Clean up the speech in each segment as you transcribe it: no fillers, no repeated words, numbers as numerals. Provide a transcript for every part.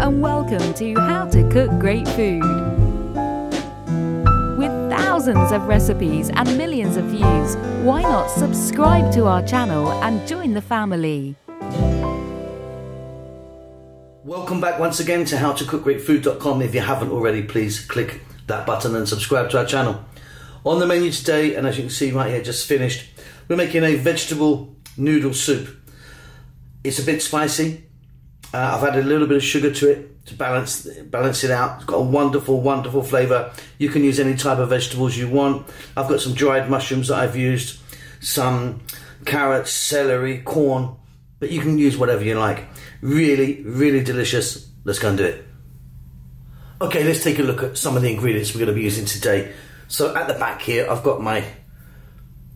and welcome to How to Cook Great Food. With thousands of recipes and millions of views, why not subscribe to our channel and join the family? Welcome back once again to howtocookgreatfood.com. If you haven't already, please click that button and subscribe to our channel. On the menu today, and as you can see right here, just finished, we're making a vegetable noodle soup. It's a bit spicy. I've added a little bit of sugar to it to balance it out. It's got a wonderful, wonderful flavour. You can use any type of vegetables you want. I've got some dried mushrooms that I've used, some carrots, celery, corn, but you can use whatever you like. Really, really delicious. Let's go and do it. Okay, let's take a look at some of the ingredients we're going to be using today. So at the back here, I've got my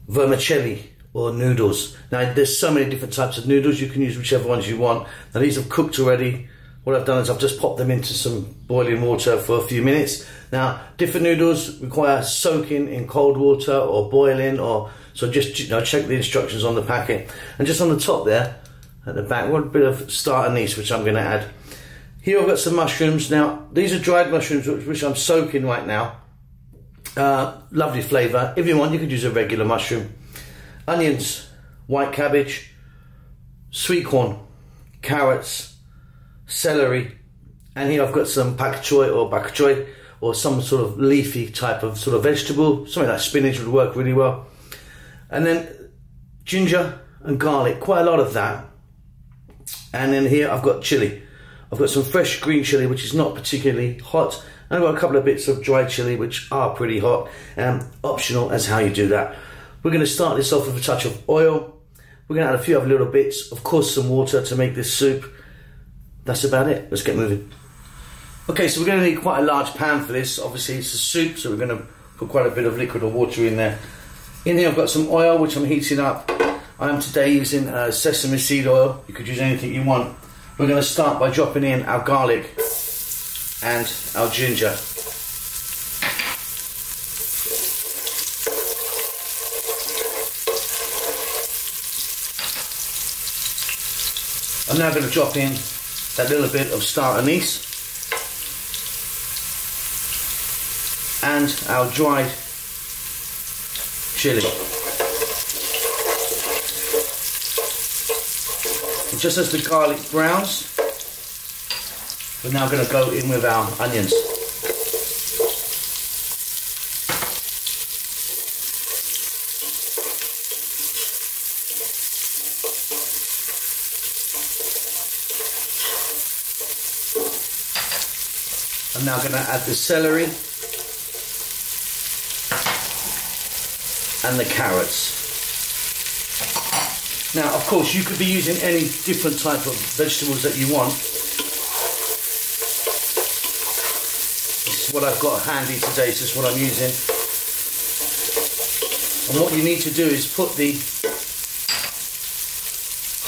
vermicelli or noodles. Now there's so many different types of noodles. You can use whichever ones you want. Now these have cooked already. What I've done is I've just popped them into some boiling water for a few minutes. Now different noodles require soaking in cold water or boiling, or so just check the instructions on the packet. And just on the top there at the back, one bit of star anise which I'm going to add. Here I've got some mushrooms. Now these are dried mushrooms which I'm soaking right now. Lovely flavour. If you want, you could use a regular mushroom. Onions, white cabbage, sweet corn, carrots, celery, and here I've got some pak choy or bak choy, or some sort of leafy type of sort of vegetable. Something like spinach would work really well. And then ginger and garlic, quite a lot of that. And then here I've got chilli. I've got some fresh green chilli, which is not particularly hot. And I've got a couple of bits of dried chilli, which are pretty hot, optional as how you do that. We're going to start this off with a touch of oil. We're going to add a few other little bits, of course some water to make this soup. That's about it. Let's get moving. Okay, so we're going to need quite a large pan for this. Obviously it's a soup, so we're going to put quite a bit of liquid or water in there. In here I've got some oil which I'm heating up. I am today using sesame seed oil. You could use anything you want. We're going to start by dropping in our garlic and our ginger. I'm now going to drop in that little bit of star anise and our dried chilli. And just as the garlic browns, we're now going to go in with our onions. I'm now going to add the celery and the carrots. Now, of course, you could be using any different type of vegetables that you want. This is what I've got handy today, this is what I'm using. And what you need to do is put the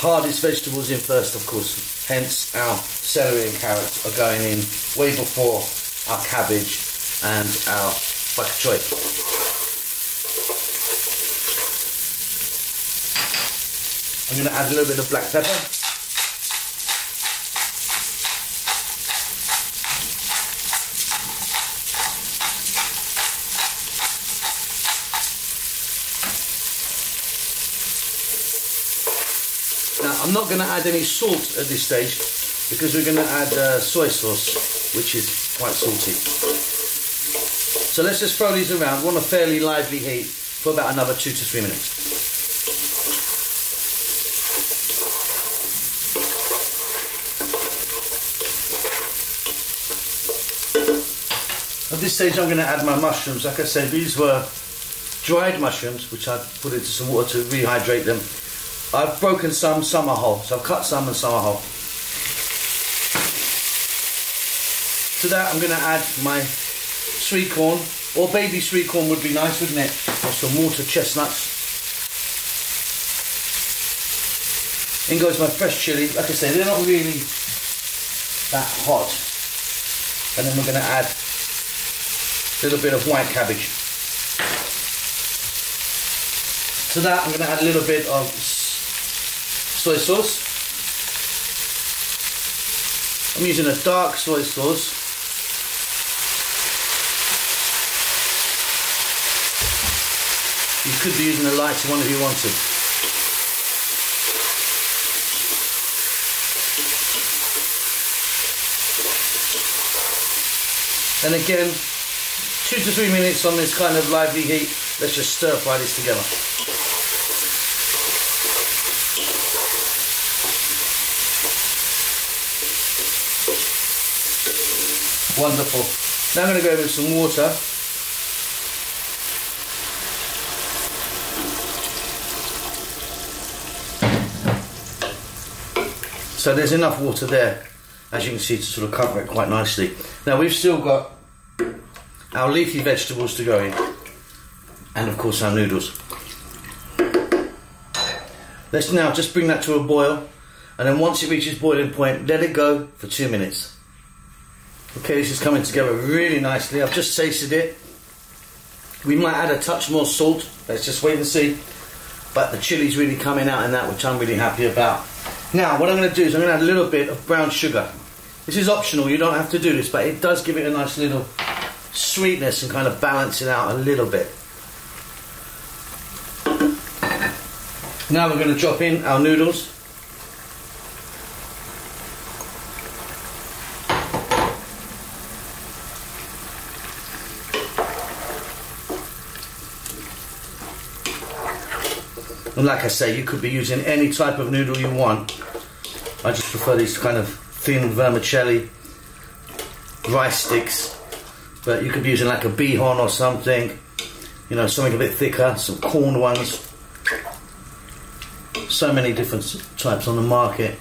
hardest vegetables in first, of course. Hence our celery and carrots are going in way before our cabbage and our bak choy. I'm going to add a little bit of black pepper. Now I'm not going to add any salt at this stage because we're going to add soy sauce, which is quite salty. So let's just throw these around. We're on a fairly lively heat for about another 2 to 3 minutes. At this stage I'm going to add my mushrooms. Like I said, these were dried mushrooms which I put into some water to rehydrate them. I've broken some are whole, so I've cut some and some are whole. To that I'm going to add my sweet corn, or baby sweet corn would be nice, wouldn't it? Or some water chestnuts. In goes my fresh chilli. Like I say, they're not really that hot. And then we're going to add a little bit of white cabbage. To that I'm going to add a little bit of soy sauce. I'm using a dark soy sauce. You could be using a lighter one if you wanted. And again, 2 to 3 minutes on this kind of lively heat. Let's just stir fry this together. Wonderful. Now I'm going to go with some water. So there's enough water there, as you can see, to sort of cover it quite nicely. Now we've still got our leafy vegetables to go in, and of course our noodles. Let's now just bring that to a boil, and then once it reaches boiling point, let it go for 2 minutes. Okay, this is coming together really nicely. I've just tasted it. We might add a touch more salt. Let's just wait and see. But the chili's really coming out in that, which I'm really happy about. Now, what I'm going to do is I'm going to add a little bit of brown sugar. This is optional, you don't have to do this, but it does give it a nice little sweetness and kind of balance it out a little bit. Now we're going to drop in our noodles. And like I say, you could be using any type of noodle you want. I just prefer these kind of thin vermicelli rice sticks. But you could be using like a bihon or something. You know, something a bit thicker, some corn ones. So many different types on the market.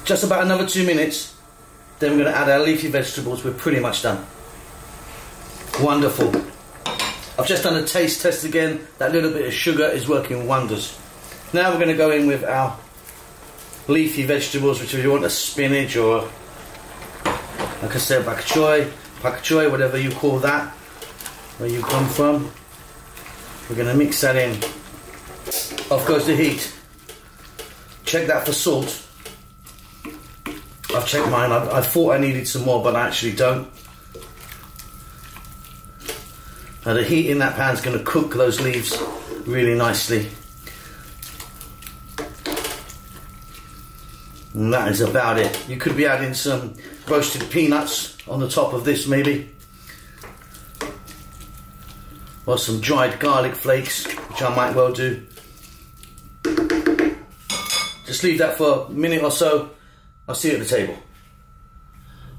Just about another 2 minutes. Then we're going to add our leafy vegetables. We're pretty much done. Wonderful. I've just done a taste test again. That little bit of sugar is working wonders. Now we're going to go in with our leafy vegetables, which if you want a spinach or, like I said, pak choy, whatever you call that, where you come from. We're going to mix that in. Off goes the heat. Check that for salt. I've checked mine. I thought I needed some more, but I actually don't. Now the heat in that pan is going to cook those leaves really nicely. And that is about it. You could be adding some roasted peanuts on the top of this maybe. Or some dried garlic flakes, which I might well do. Just leave that for a minute or so. I'll see you at the table.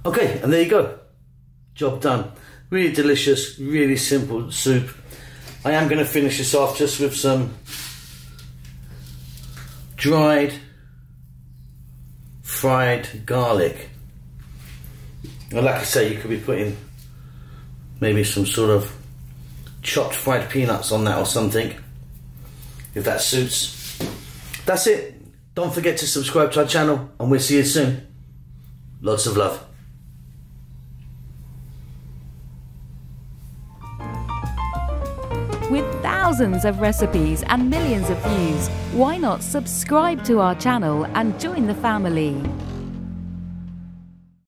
Okay, and there you go. Job done. Really delicious, really simple soup. I am going to finish this off just with some dried fried garlic. And like I say, you could be putting maybe some sort of chopped fried peanuts on that or something, if that suits. That's it. Don't forget to subscribe to our channel, and we'll see you soon. Lots of love. With thousands of recipes and millions of views, why not subscribe to our channel and join the family?